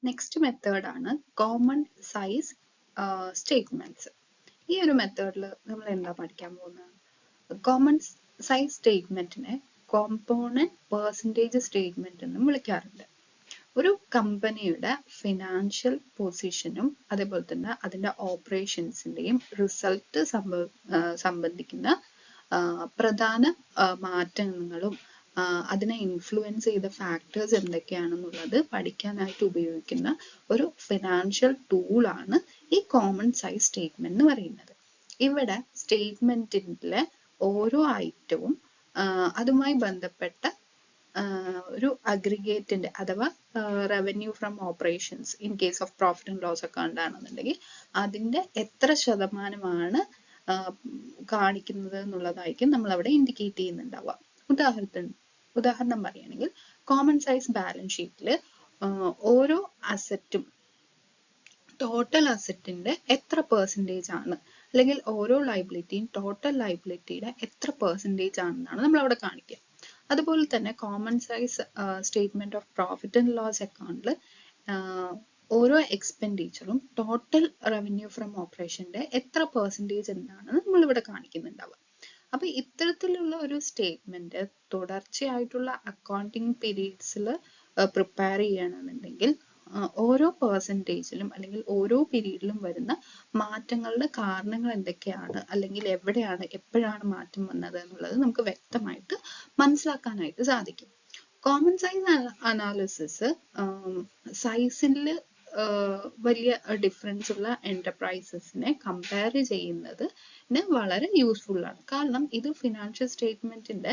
Next മെത്തേഡാണ് common size statements. ഈ ഒരു മെത്തേഡിൽ നമ്മൾ എന്താ പഠിക്കാൻ പോകുന്നത്? കോമൺ സൈസ് സ്റ്റേറ്റ്മെന്റിനെ കോമ്പോണന്റ് പെർസെൻറ്റേജ് സ്റ്റേറ്റ്മെന്റ് എന്നും വിളിക്കാറുണ്ട്. ഒരു കമ്പനിയുടെ ഫിനാൻഷ്യൽ പൊസിഷനും അതേപോലെ തന്നെ അതിൻ്റെ ഓപ്പറേഷൻസിൻ്റെയും റിസൾട്ട് സംബന്ധിക്കുന്ന പ്രധാന മാറ്റങ്ങളും അതിനെ ഇൻഫ്ലുവൻസ് ചെയ്ത ഫാക്ടേഴ്സ് എന്തൊക്കെയാണെന്നുള്ളത് പഠിക്കാനായിട്ട് ഉപയോഗിക്കുന്ന ഒരു ഫിനാൻഷ്യൽ ടൂളാണ് ഈ കോമൺ സൈസ് സ്റ്റേറ്റ്മെന്റ് എന്ന് പറയുന്നത്. ഇവിടെ സ്റ്റേറ്റ്മെന്റിലെ ഓരോ ഐറ്റവും അതുമായി ബന്ധപ്പെട്ട ഒരു അഗ്രിഗേറ്റിന്റെ അഥവാ revenue from operations in case of profit and loss account ആണെന്നുണ്ടെങ്കിൽ അതിന്റെ എത്ര ശതമാനമാണ് കാണിക്കുന്നത് എന്നുള്ളതായിരിക്കും നമ്മൾ അവിടെ ഇൻഡിക്കേറ്റ് ചെയ്യുന്നുണ്ടാവുക. ഉദാഹരണം പറയുകയാണെങ്കിൽ കോമൺ സൈസ് ബാലൻസ് ഷീറ്റിൽ ഓരോ അസറ്റും ടോട്ടൽ അസറ്റിന്റെ എത്ര പെർസെൻറ്റേജ് ആണ്, അല്ലെങ്കിൽ ഓരോ ലൈബിലിറ്റിയും ടോട്ടൽ ലൈബിലിറ്റിയുടെ എത്ര പെർസെൻറ്റേജ് ആണെന്നാണ് നമ്മൾ അവിടെ കാണിക്കുക. അതുപോലെ തന്നെ common size statement of profit and loss അക്കൗണ്ടിൽ ഓരോ എക്സ്പെൻഡിച്ചറും ടോട്ടൽ റവന്യൂ ഫ്രം ഓപ്പറേഷന്റെ എത്ര പെർസെൻറ്റേജ് എന്നാണ് നമ്മളിവിടെ കാണിക്കുന്നുണ്ടാവുക. അപ്പൊ ഇത്തരത്തിലുള്ള ഒരു സ്റ്റേറ്റ്മെന്റ് തുടർച്ചയായിട്ടുള്ള അക്കൗണ്ടിങ് പീരീഡ്സിൽ പ്രിപ്പയർ ചെയ്യണമെന്നുണ്ടെങ്കിൽ ഓരോ പെർസെൻറ്റേജിലും അല്ലെങ്കിൽ ഓരോ പീരീഡിലും വരുന്ന മാറ്റങ്ങളുടെ കാരണങ്ങൾ എന്തൊക്കെയാണ്, അല്ലെങ്കിൽ എവിടെയാണ് എപ്പോഴാണ് മാറ്റം വന്നത് എന്നുള്ളത് നമുക്ക് വ്യക്തമായിട്ട് മനസ്സിലാക്കാനായിട്ട് സാധിക്കും. കോമൺ സൈസ് അനാലിസിസ് സൈസിൽ വലിയ ഡിഫറൻസ് ഉള്ള എന്റർപ്രൈസസിനെ കമ്പയർ ചെയ്യുന്നതിന് വളരെ യൂസ്ഫുൾ ആണ്. കാരണം ഇത് ഫിനാൻഷ്യൽ സ്റ്റേറ്റ്മെന്റിന്റെ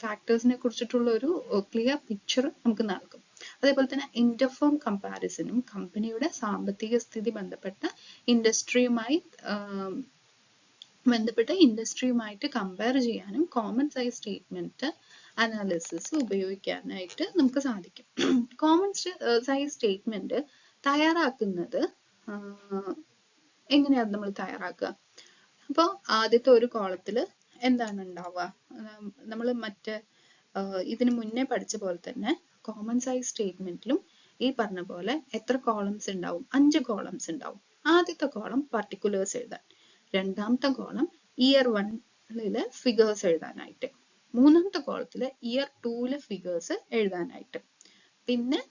ഫാക്ടേഴ്സിനെ കുറിച്ചിട്ടുള്ള ഒരു ക്ലിയർ പിക്ചർ നമുക്ക് നൽകും. അതേപോലെ തന്നെ ഇന്റർഫേം കമ്പാരിസണും കമ്പനിയുടെ സാമ്പത്തിക സ്ഥിതി ബന്ധപ്പെട്ട ഇൻഡസ്ട്രിയുമായിട്ട് കമ്പയർ ചെയ്യാനും കോമൺ സൈസ് സ്റ്റേറ്റ്മെന്റ് അനാലിസിസ് ഉപയോഗിക്കാനായിട്ട് നമുക്ക് സാധിക്കും. കോമൺ സൈസ് സ്റ്റേറ്റ്മെന്റ് തയ്യാറാക്കുന്നത് എങ്ങനെയാണ് നമ്മൾ തയ്യാറാക്കുക? അപ്പോൾ ആദ്യത്തെ ഒരു കോളത്തിൽ എന്താണ് ഉണ്ടാവുക? നമ്മൾ ഇതിനു മുന്നേ പഠിച്ച പോലെ തന്നെ കോമൺ സൈസ് സ്റ്റേറ്റ്മെന്റിലും ഈ പറഞ്ഞ പോലെ എത്ര കോളംസ് ഉണ്ടാവും? 5 കോളംസ് ഉണ്ടാവും. ആദ്യത്തെ കോളം പർട്ടിക്കുലേഴ്സ് എഴുതാൻ, രണ്ടാമത്തെ കോളം ഇയർ 1 ഫിഗേഴ്സ് എഴുതാനായിട്ട്, മൂന്നാമത്തെ കോളത്തിൽ ഇയർ 2 ഫിഗേഴ്സ് എഴുതാനായിട്ട്, പിന്നെ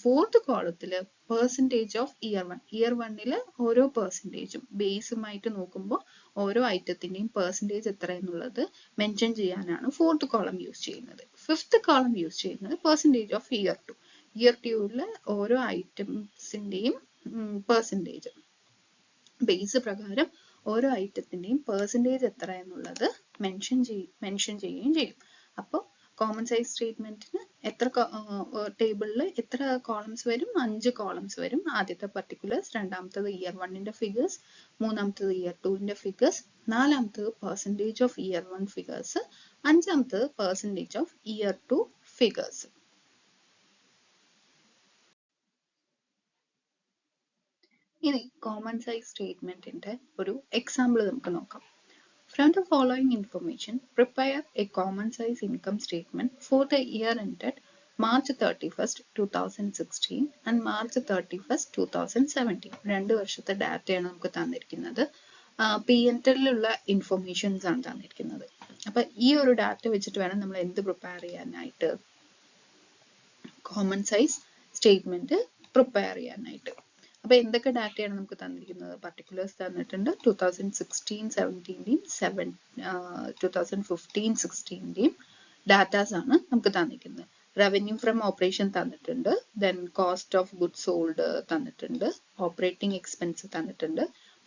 ഫോർത്ത് കോളത്തിൽ പെർസെൻറ്റേജ് ഓഫ് ഇയർ 1 ഓരോ പെർസെൻറ്റേജും ബേസുമായിട്ട് നോക്കുമ്പോൾ ഓരോ ഐറ്റത്തിന്റെയും പെർസെൻറ്റേജ് എത്ര എന്നുള്ളത് മെൻഷൻ ചെയ്യാനാണ് ഫോർത്ത് കോളം യൂസ് ചെയ്യുന്നത്. ഫിഫ്ത്ത് കോളം യൂസ് ചെയ്യുന്നത് പെർസെൻറ്റേജ് ഓഫ് ഇയർ 2 ഓരോ ഐറ്റംസിന്റെയും പെർസെൻറ്റേജ് ബേസ് പ്രകാരം ഓരോ ഐറ്റത്തിന്റെയും പെർസെൻറ്റേജ് എത്ര എന്നുള്ളത് മെൻഷൻ ചെയ്യുകയും ചെയ്യും. അപ്പോൾ കോമൺ സൈസ് സ്റ്റേറ്റ്മെന്റിന് ടേബിളിൽ എത്ര കോളംസ് വരും? 5 കോളംസ് വരും. ആദ്യത്തെ പർട്ടിക്കുലേഴ്സ്, രണ്ടാമത്തത് ഇയർ 1 ഫിഗേഴ്സ്, മൂന്നാമത്തത് ഇയർ 2 ഫിഗേഴ്സ്, നാലാമത്തത് പെർസെൻറ്റേജ് ഓഫ് ഇയർ 1 ഫിഗേഴ്സ്, അഞ്ചാമത്തത് പെർസെൻറ്റേജ് ഓഫ് ഇയർ 2 ഫിഗേഴ്സ്. ഇനി കോമൺ സൈസ് സ്റ്റേറ്റ്മെന്റിന്റെ ഒരു എക്സാമ്പിൾ നമുക്ക് നോക്കാം. From the following information, prepare a common size income statement for the year ended March 31st, 2016 and March 31st, 2017. 2 വർഷത്തെ ഡാറ്റയാണ് നമുക്ക് തന്നിരിക്കുന്നത്. P&L ഇൻഫർമേഷൻസ് ആണ് തന്നിരിക്കുന്നത്. അപ്പൊ ഈ ഒരു ഡാറ്റ വെച്ചിട്ട് വേണം നമ്മൾ എന്ത് പ്രിപ്പയർ ചെയ്യാനായിട്ട്? കോമൺ സൈസ് സ്റ്റേറ്റ്മെന്റ് പ്രിപ്പയർ ചെയ്യാനായിട്ട്. അപ്പൊ എന്തൊക്കെ ഡാറ്റയാണ് നമുക്ക് തന്നിരിക്കുന്നത്? പർട്ടിക്കുലേഴ്സ് തന്നിട്ടുണ്ട്, 2016-17ന്റെയും 2015-16ന്റെയും ഡാറ്റാസ് ആണ് നമുക്ക് തന്നിരിക്കുന്നത്. റവന്യൂ ഫ്രം ഓപ്പറേഷൻ തന്നിട്ടുണ്ട്, then cost of goods sold തന്നിട്ടുണ്ട്, ഓപ്പറേറ്റിംഗ് എക്സ്പെൻസ് തന്നിട്ടുണ്ട്,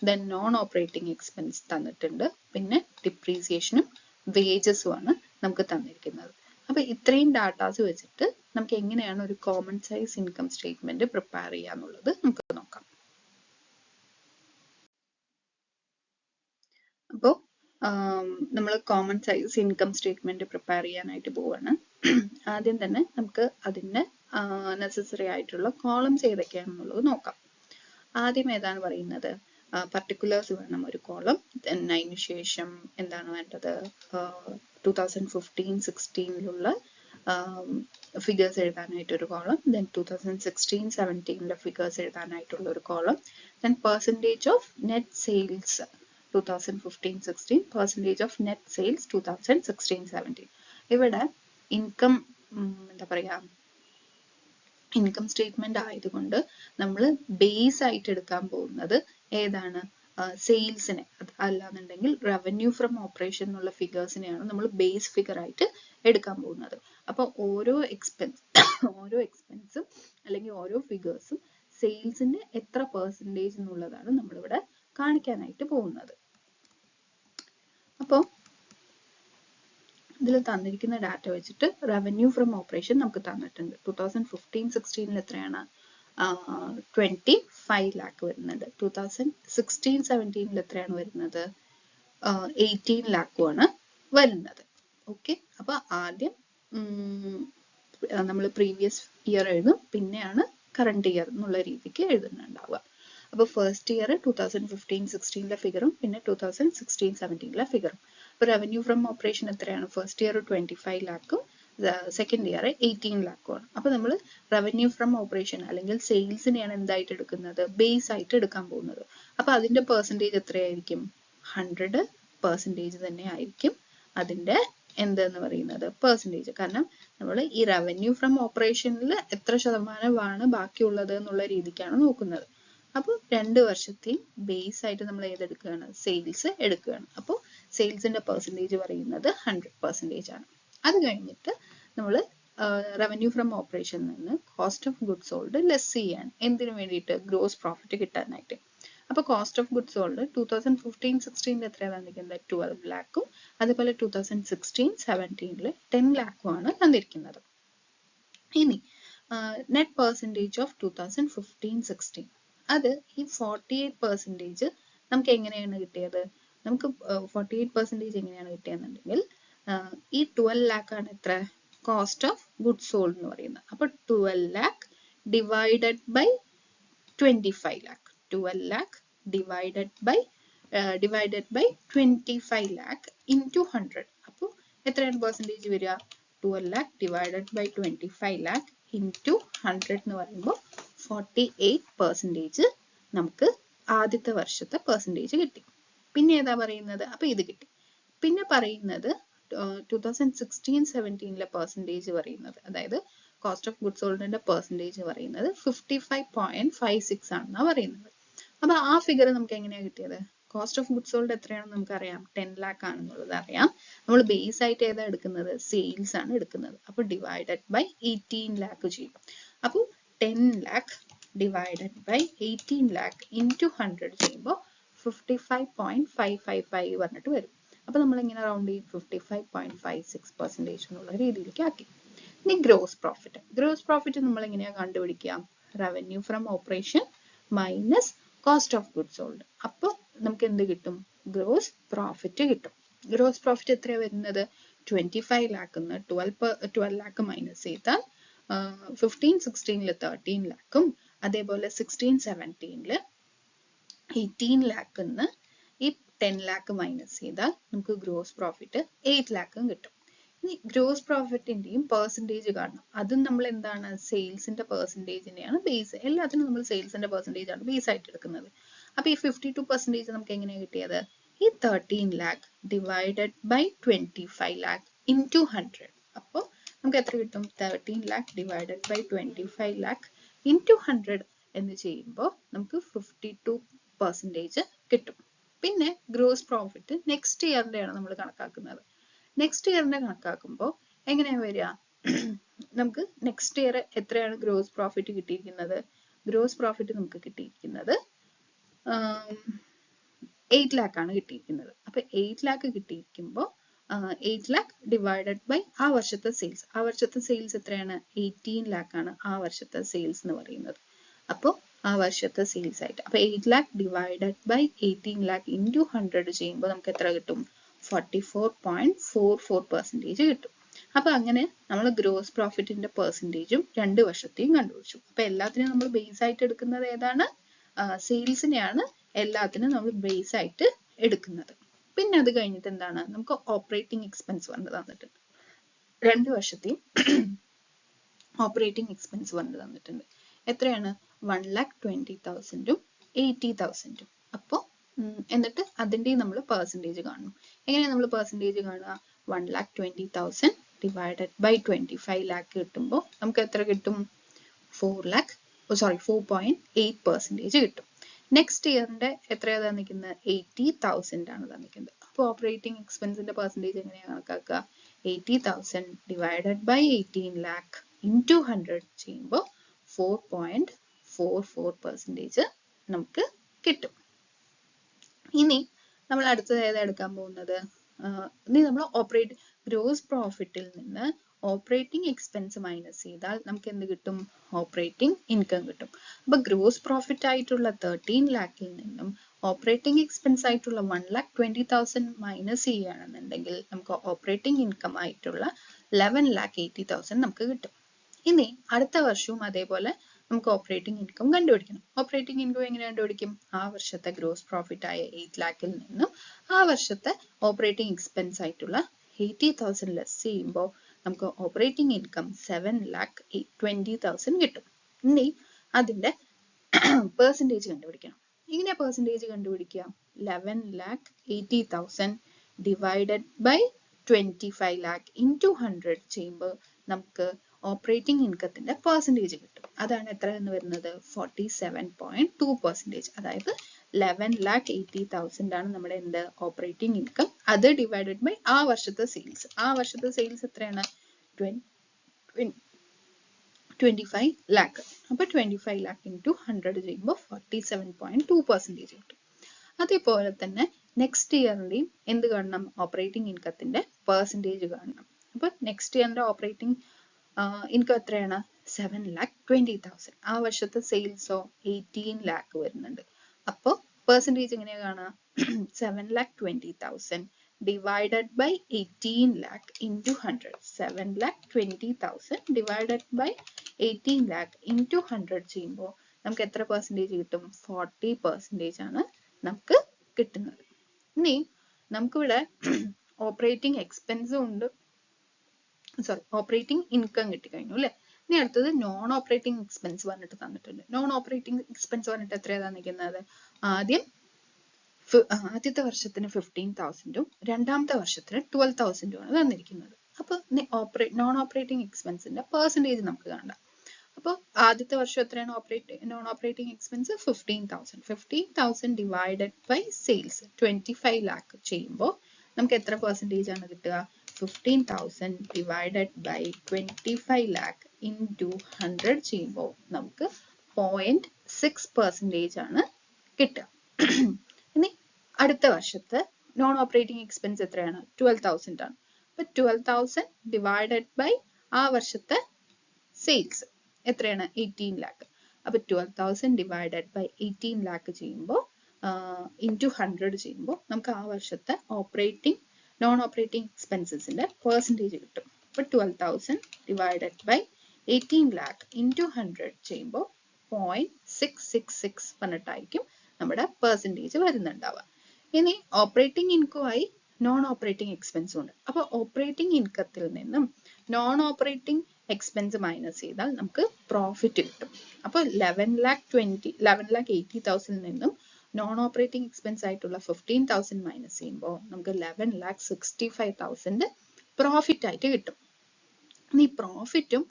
ദെൻ നോൺ ഓപ്പറേറ്റിംഗ് എക്സ്പെൻസ് തന്നിട്ടുണ്ട്, പിന്നെ ഡിപ്രീസിയേഷനും വേജസും ആണ് നമുക്ക് തന്നിരിക്കുന്നത്. അപ്പൊ ഇത്രയും ഡാറ്റാസ് വെച്ചിട്ട് നമുക്ക് എങ്ങനെയാണ് ഒരു common size income statement prepare ചെയ്യാന്നുള്ളത് നമുക്ക് നോക്കാം. അപ്പോൾ നമ്മൾ common size income statement prepare ചെയ്യാനായിട്ട് പോവാണ്. ആദ്യം തന്നെ നമുക്ക് അതിന് നെസസറി ആയിട്ടുള്ള കോളംസ് ഏതൊക്കെയാണെന്നുള്ളത് നോക്കാം. ആദ്യം ഏതാണ് പറയുന്നത്? പർട്ടിക്കുലേഴ്സ് വേണം ഒരു കോളം. അതിന് ശേഷം എന്താണ് വേണ്ടത്? 2015-16 ഫിഗേഴ്സ് എഴുതാനായിട്ട് ഒരു കോളം, ദെൻ 2016-17 ഫിഗേഴ്സ് എഴുതാനായിട്ടുള്ള ഒരു column, then percentage of net sales 2015-16, percentage of net sales 2016-17. ഇവിടെ ഇൻകം എന്താ പറയുക, ഇൻകം സ്റ്റേറ്റ്മെന്റ് ആയതുകൊണ്ട് നമ്മൾ ബേസ് ആയിട്ട് എടുക്കാൻ പോകുന്നത് ഏതാണ്? സെയിൽസിനെ. അല്ലാന്നുണ്ടെങ്കിൽ റവന്യൂ ഫ്രം ഓപ്പറേഷൻ എന്നുള്ള ഫിഗേഴ്സിനെയാണ് നമ്മൾ ബേസ് ഫിഗർ ആയിട്ട് എടുക്കാൻ പോകുന്നത്. അപ്പോൾ ഓരോ എക്സ്പെൻസും അല്ലെങ്കിൽ ഓരോ ഫിഗേഴ്സും സെയിൽസിന്റെ എത്ര പെർസെൻറ്റേജ് എന്നുള്ളതാണ് നമ്മളിവിടെ കാണിക്കാനായിട്ട് പോകുന്നത്. അപ്പോൾ ഇതിൽ തന്നിരിക്കുന്ന ഡാറ്റ വെച്ചിട്ട് റവന്യൂ ഫ്രം ഓപ്പറേഷൻ നമുക്ക് തന്നിട്ടുണ്ട്. 2015-16 എത്രയാണ്? 25 lakh വരുന്നുണ്ട്. 2016-17 എത്രയാണ് വരുന്നത്? 18 lakh ആണ് വരുന്നത്. ഓക്കെ, അപ്പൊ ആദ്യം നമ്മൾ പ്രീവിയസ് ഇയർ എഴുതും, പിന്നെയാണ് കറണ്ട് ഇയർ എന്നുള്ള രീതിക്ക് എഴുതുന്നുണ്ടാവുക. അപ്പോൾ ഫസ്റ്റ് ഇയർ 2015-16 ഫിഗറും പിന്നെ 2016-17 ഫിഗറും. അപ്പോൾ റവന്യൂ ഫ്രം ഓപ്പറേഷൻ എത്രയാണ്? ഫസ്റ്റ് ഇയർ 25 lakhും സെക്കൻഡ് ഇയർ 18 lakhും ആണ്. അപ്പോൾ നമ്മൾ റവന്യൂ ഫ്രം ഓപ്പറേഷൻ അല്ലെങ്കിൽ സെയിൽസിനെയാണ് എന്തായിട്ട് എടുക്കുന്നത്? ബേസ് ആയിട്ട് എടുക്കാൻ പോകുന്നത്. അപ്പോൾ അതിന്റെ പെർസെൻറ്റേജ് എത്രയായിരിക്കും? 100% തന്നെ ആയിരിക്കും അതിന്റെ എന്തെന്ന് പറയുന്നത് പെർസെൻറ്റേജ്. കാരണം നമ്മൾ ഈ റവന്യൂ ഫ്രം ഓപ്പറേഷനിൽ എത്ര ശതമാനമാണ് ബാക്കിയുള്ളത് എന്നുള്ള രീതിക്കാണ് നോക്കുന്നത്. അപ്പോൾ 2 വർഷത്തെയും ബേസ് ആയിട്ട് നമ്മൾ ഏതെടുക്കുകയാണ്? സെയിൽസ് എടുക്കുകയാണ്. അപ്പോൾ സെയിൽസിന്റെ പെർസെൻറ്റേജ് പറയുന്നത് 100% ആണ്. അത് കഴിഞ്ഞിട്ട് നമ്മൾ റവന്യൂ ഫ്രം ഓപ്പറേഷനിൽ നിന്ന് cost of goods sold less ചെയ്യാൻ. എന്തിനു വേണ്ടിയിട്ട്? ഗ്രോസ് പ്രോഫിറ്റ് കിട്ടാനായിട്ട്. അപ്പോൾ കോസ്റ്റ് ഓഫ് ഗുഡ്സ് സോൾഡ് 2015-16 എത്രയാണ് തന്നിരിക്കുന്നത്? 12 lakhും അതുപോലെ 2016-17 10 lakhും ആണ് തന്നിരിക്കുന്നത്. ഇനി നെറ്റ് പെർസെൻറ്റേജ് ഓഫ് 2015-16 അത് ഈ 48% നമുക്ക് എങ്ങനെയാണ് കിട്ടിയത്? നമുക്ക് 48% എങ്ങനെയാണ് കിട്ടിയെന്നുണ്ടെങ്കിൽ ഈ 12 lakh ആണ് എത്ര? കോസ്റ്റ് ഓഫ് ഗുഡ്സ് സോൾഡ് എന്ന് പറയുന്നത്. അപ്പോൾ 12 lakh divided by 25 lakh. 12 lakh divided by 25 lakh into 100. അപ്പോൾ എത്രയാണ് പെർസെൻറ്റേജ് വരിക? 12 lakh divided by 25 lakh into 100 എന്ന് പറയുമ്പോൾ 48% നമുക്ക് ആദ്യത്തെ വർഷത്തെ പെർസെൻറ്റേജ് കിട്ടി. പിന്നെ ഏതാ പറയുന്നത്? അപ്പോൾ ഇത് കിട്ടി. പിന്നെ പറയുന്നത് 2016-17 പെർസെൻറ്റേജ് പറയുന്നത്, അതായത് കോസ്റ്റ് ഓഫ് ഗുഡ്സ് സോൾഡിന്റെ പെർസെൻറ്റേജ് പറയുന്നത് 55.56 ആണെന്നാണ് പറയുന്നത്. അപ്പൊ ആ ഫിഗർ നമുക്ക് എങ്ങനെയാണ് കിട്ടിയത്? കോസ്റ്റ് ഓഫ് ഗുഡ്സ് സോൾഡ് എത്രയാണെന്ന് നമുക്കറിയാം, 10 lakh ആണെന്നുള്ളത് അറിയാം. നമ്മൾ ബേസ് ആയിട്ട് ഏതാ എടുക്കുന്നത്? സെയിൽസ് ആണ് എടുക്കുന്നത്. അപ്പോൾ ഡിവൈഡഡ് ബൈ 18 lakh ചെയ്യും. അപ്പോൾ 10 lakh divided by 18 lakh into 100 ചെയ്യുമ്പോൾ 55.555 പറഞ്ഞിട്ട് വരും. അപ്പൊ നമ്മൾ എങ്ങനെ റൗണ്ട് ചെയ്യും? 55.56% എന്നുള്ള രീതിയിലേക്ക് ആക്കി. ഇനി ഗ്രോസ് പ്രോഫിറ്റ്. ഗ്രോസ് പ്രോഫിറ്റ് നമ്മൾ എങ്ങനെയാ കണ്ടുപിടിക്കുക? Revenue from operation minus cost of goods sold. അപ്പോൾ നമുക്ക് എന്ത് കിട്ടും? ഗ്രോസ് പ്രോഫിറ്റ് കിട്ടും. ഗ്രോസ് പ്രോഫിറ്റ് എത്രയാണ് വരുന്നത്? 25 lakh 12 lakh മൈനസ് ചെയ്താൽ 15-16 13 lakhും അതേപോലെ 16-17 18 lakh ഈ 10 lakh മൈനസ് ചെയ്താൽ നമുക്ക് ഗ്രോസ് പ്രോഫിറ്റ് 8 lakh കിട്ടും. ഇനി ഗ്രോസ് പ്രോഫിറ്റിന്റെയും പെർസെൻറ്റേജ് കാണണം. അതും നമ്മൾ എന്താണ്? സെയിൽസിന്റെ പെർസെൻറ്റേജിനെയാണ് ബേസ്. എല്ലാത്തിനും നമ്മൾ സെയിൽസിന്റെ പെർസെൻറ്റേജ് ആണ് ബേസ് ആയിട്ട് എടുക്കുന്നത്. അപ്പൊ ഈ 52% നമുക്ക് എങ്ങനെയാണ് കിട്ടിയത്? ഈ 13 lakh divided by 25 lakh into 100. അപ്പോൾ നമുക്ക് എത്ര കിട്ടും? 13 lakh divided by 25 lakh into 100 എന്ന് ചെയ്യുമ്പോൾ നമുക്ക് 52% കിട്ടും. പിന്നെ ഗ്രോസ് പ്രോഫിറ്റ് നെക്സ്റ്റ് ഇയറിന്റെയാണ് നമ്മൾ കണക്കാക്കുന്നത്. നെക്സ്റ്റ് ഇയറിന്റെ കണക്കാക്കുമ്പോൾ എങ്ങനെയാണ് വരിക? നമുക്ക് നെക്സ്റ്റ് ഇയർ എത്രയാണ് ഗ്രോസ് പ്രോഫിറ്റ് കിട്ടിയിരിക്കുന്നത്? ഗ്രോസ് പ്രോഫിറ്റ് നമുക്ക് കിട്ടിയിരിക്കുന്നത് 8 lakh ആണ് കിട്ടിയിരിക്കുന്നത്. അപ്പൊ 8 lakh കിട്ടിയിരിക്കുമ്പോൾ 8 lakh ഡിവൈഡഡ് ബൈ ആ വർഷത്തെ സെയിൽസ്. ആ വർഷത്തെ സെയിൽസ് എത്രയാണ്? 18 lakh ആണ് ആ വർഷത്തെ സെയിൽസ് എന്ന് പറയുന്നത്. അപ്പോൾ ആ വർഷത്തെ സെയിൽസ് ആയിട്ട് അപ്പൊ 8 lakh divided by 18 lakh into 100 ചെയ്യുമ്പോൾ നമുക്ക് എത്ര കിട്ടും? 44.44% കിട്ടും. അപ്പൊ അങ്ങനെ നമ്മൾ ഗ്രോസ് പ്രോഫിറ്റിന്റെ പെർസെൻറ്റേജും 2 വർഷത്തെയും കണ്ടുപിടിച്ചു. അപ്പൊ എല്ലാത്തിനും നമ്മൾ ബേസ് ആയിട്ട് എടുക്കുന്നത് ഏതാണ്? സെയിൽസിനെയാണ് എല്ലാത്തിനും നമ്മൾ ബേസ് ആയിട്ട് എടുക്കുന്നത്. പിന്നെ അത് കഴിഞ്ഞിട്ട് എന്താണ്? നമുക്ക് ഓപ്പറേറ്റിംഗ് എക്സ്പെൻസ് വന്ന് തന്നിട്ടുണ്ട്. 2 വർഷത്തെയും ഓപ്പറേറ്റിംഗ് എക്സ്പെൻസ് വന്ന് തന്നിട്ടുണ്ട്. എത്രയാണ്? 1,20,000 80,000. അപ്പോൾ എന്നിട്ട് അതിൻ്റെ നമ്മൾ പെർസെൻറ്റേജ് കാണണം. എങ്ങനെയാണ് നമ്മൾ പെർസെൻറ്റേജ് കാണുക? 1,20,000 ഡിവൈഡഡ് ബൈ 25 lakh കിട്ടുമ്പോൾ നമുക്ക് എത്ര കിട്ടും? 4.8% കിട്ടും. നെക്സ്റ്റ് ഇയറിന്റെ എത്രയാണ് തന്നിരിക്കുന്നത്? 80,000 ആണ് തന്നിരിക്കുന്നത്. അപ്പോൾ ഓപ്പറേറ്റിംഗ് എക്സ്പെൻസിന്റെ പെർസെൻറ്റേജ് എങ്ങനെയാണ് കണക്കാക്കുക? 80,000 ഡിവൈഡഡ് ബൈ 18 lakh ഇൻറ്റു 100 ചെയ്യുമ്പോൾ 4.44% നമുക്ക് കിട്ടും. ഇനി നമ്മൾ അടുത്തത് ഏതാ എടുക്കാൻ പോകുന്നത്? ഇനി നമ്മൾ ഗ്രോസ് പ്രോഫിറ്റിൽ നിന്ന് ഓപ്പറേറ്റിംഗ് എക്സ്പെൻസ് മൈനസ് ചെയ്താൽ നമുക്ക് എന്ത് കിട്ടും? ഓപ്പറേറ്റിംഗ് ഇൻകം കിട്ടും. അപ്പൊ ഗ്രോസ് പ്രോഫിറ്റ് ആയിട്ടുള്ള 13 lakhൽ നിന്നും ഓപ്പറേറ്റിംഗ് എക്സ്പെൻസ് ആയിട്ടുള്ള 1,20,000 മൈനസ് ചെയ്യുകയാണെന്നുണ്ടെങ്കിൽ നമുക്ക് ഓപ്പറേറ്റിംഗ് ഇൻകം ആയിട്ടുള്ള 11,80,000 നമുക്ക് കിട്ടും. ഇനി അടുത്ത വർഷവും അതേപോലെ നമുക്ക് ഓപ്പറേറ്റിംഗ് ഇൻകം കണ്ടുപിടിക്കണം. ഓപ്പറേറ്റിംഗ് ഇൻകം എങ്ങനെ കണ്ടുപിടിക്കും? ആ വർഷത്തെ ഗ്രോസ് പ്രോഫിറ്റ് ആയ 8 lakhൽ നിന്നും ആ വർഷത്തെ ഓപ്പറേറ്റിംഗ് എക്സ്പെൻസ് ആയിട്ടുള്ള 80,000 ലെസ് ചെയ്യുമ്പോൾ നമുക്ക് ഓപ്പറേറ്റിംഗ് ഇൻകം 7,20,000 കിട്ടും. ഇനി അതിന്റെ പെർസെൻറ്റേജ് കണ്ടുപിടിക്കണം. എങ്ങനെയാ പെർസെൻറ്റേജ് കണ്ടുപിടിക്കുക? 11,80,000 ഡിവൈഡഡ് ബൈ 25 lakh ഇൻറ്റു 100 ചെയ്യുമ്പോൾ നമുക്ക് ഓപ്പറേറ്റിംഗ് ഇൻകത്തിന്റെ പെർസെൻറ്റേജ് കിട്ടും. അതാണ് എത്ര എന്ന് വരുന്നത്? 47.2%. അതായത് 11,80,000 ആണ് നമ്മുടെ എന്ത്? Operating income. അത് ഡിവൈഡഡ് ബൈ ആ വർഷത്തെ സെയിൽസ്. ആ വർഷത്തെ സെയിൽസ് എത്രയാണ്? 25 lakh. അപ്പോൾ 25 lakh ഇൻറ്റു 100 ചെയ്യുമ്പോൾ 47.2% കിട്ടും. അതേപോലെ തന്നെ നെക്സ്റ്റ് ഇയറിന്റെയും എന്ത് കാണണം? ഓപ്പറേറ്റിംഗ് ഇൻകത്തിന്റെ പെർസെൻറ്റേജ് കാണണം. അപ്പൊ നെക്സ്റ്റ് ഇയറിന്റെ ഓപ്പറേറ്റിംഗ് ഇൻകം എത്രയാണ്? 7,20,000. ആ വർഷത്തെ സെയിൽസോ 18 lakh വരുന്നുണ്ട്. അപ്പോൾ പെർസെൻറ്റേജ് എങ്ങനെയാ കാണുക? 7,20,000 divided by 18 lakh into 100. 7,20,000 divided by 18 lakh into 100 ചെയ്യുമ്പോൾ നമുക്ക് എത്ര പെർസെൻറ്റേജ് കിട്ടും? 40% ആണ് നമുക്ക് കിട്ടുന്നത്. ഇനി നമുക്കിവിടെ ഓപ്പറേറ്റിംഗ് എക്സ്പെൻസും ഉണ്ട്, ഓപ്പറേറ്റിംഗ് ഇൻകം കിട്ടിക്കഴിഞ്ഞു അല്ലേ? ഇനി അടുത്തത് നോൺ ഓപ്പറേറ്റിംഗ് എക്സ്പെൻസ് പറഞ്ഞിട്ട് തന്നിട്ടുണ്ട്. നോൺ ഓപ്പറേറ്റിംഗ് എക്സ്പെൻസ് പറഞ്ഞിട്ട് എത്രയാണ് തന്നിരിക്കുന്നത്? ആദ്യത്തെ വർഷത്തിന് 15,000 രണ്ടാമത്തെ വർഷത്തിന് 12,000 ആണ് തന്നിരിക്കുന്നത്. അപ്പൊ നോൺ ഓപ്പറേറ്റിംഗ് എക്സ്പെൻസിന്റെ പെർസെൻറ്റേജ് നമുക്ക് കാണാം. അപ്പോൾ ആദ്യത്തെ വർഷം എത്രയാണ് non operating expense? 15,000. 15,000 divided by sales 25 lakh ചെയ്യുമ്പോൾ നമുക്ക് എത്ര പെർസെൻറ്റേജ് ആണ് കിട്ടുക? 15,000 divided by 25 lakh into 100 ചെയ്യുമ്പോൾ നമുക്ക് 0.6% ആണ് കിട്ടുക. ഇനി അടുത്ത വർഷത്തെ നോൺ ഓപ്പറേറ്റിംഗ് എക്സ്പെൻസ് എത്രയാണ്? 12,000 ആണ്. അപ്പൊ 12,000 divided by ആ വർഷത്തെ സെയിൽസ് എത്രയാണ്? 18 lakh. അപ്പൊ 12,000 divided by 18 lakh ചെയ്യുമ്പോൾ into 100 ചെയ്യുമ്പോൾ നമുക്ക് ആ വർഷത്തെ നോൺ ഓപ്പറേറ്റിംഗ് എക്സ്പെൻസസിന്റെ പെർസെൻറ്റേജ് കിട്ടും. അപ്പോൾ 12,000 divided by 18 lakh into 100 ചെയ്യുമ്പോൾ 0.666 പറഞ്ഞിട്ടായിരിക്കും നമ്മുടെ പെർസെൻറ്റേജ് വരുന്നുണ്ടാവുക. ഇനി ഓപ്പറേറ്റിംഗ് ഇൻകമായി നോൺ ഓപ്പറേറ്റിംഗ് എക്സ്പെൻസും ഉണ്ട്. അപ്പോൾ ഓപ്പറേറ്റിംഗ് ഇൻകത്തിൽ നിന്നും നോൺ ഓപ്പറേറ്റിംഗ് എക്സ്പെൻസ് മൈനസ് ചെയ്താൽ നമുക്ക് പ്രോഫിറ്റ് കിട്ടും. അപ്പോൾ 11,80,000 നിന്നും നോൺ ഓപ്പറേറ്റിംഗ് എക്സ്പെൻസ് ആയിട്ടുള്ള 15,000 മൈനസ് ചെയ്യുമ്പോൾ നമുക്ക് 11,65,000 പ്രോഫിറ്റ് ആയിട്ട് കിട്ടും. ഇനി പ്രോഫിറ്റും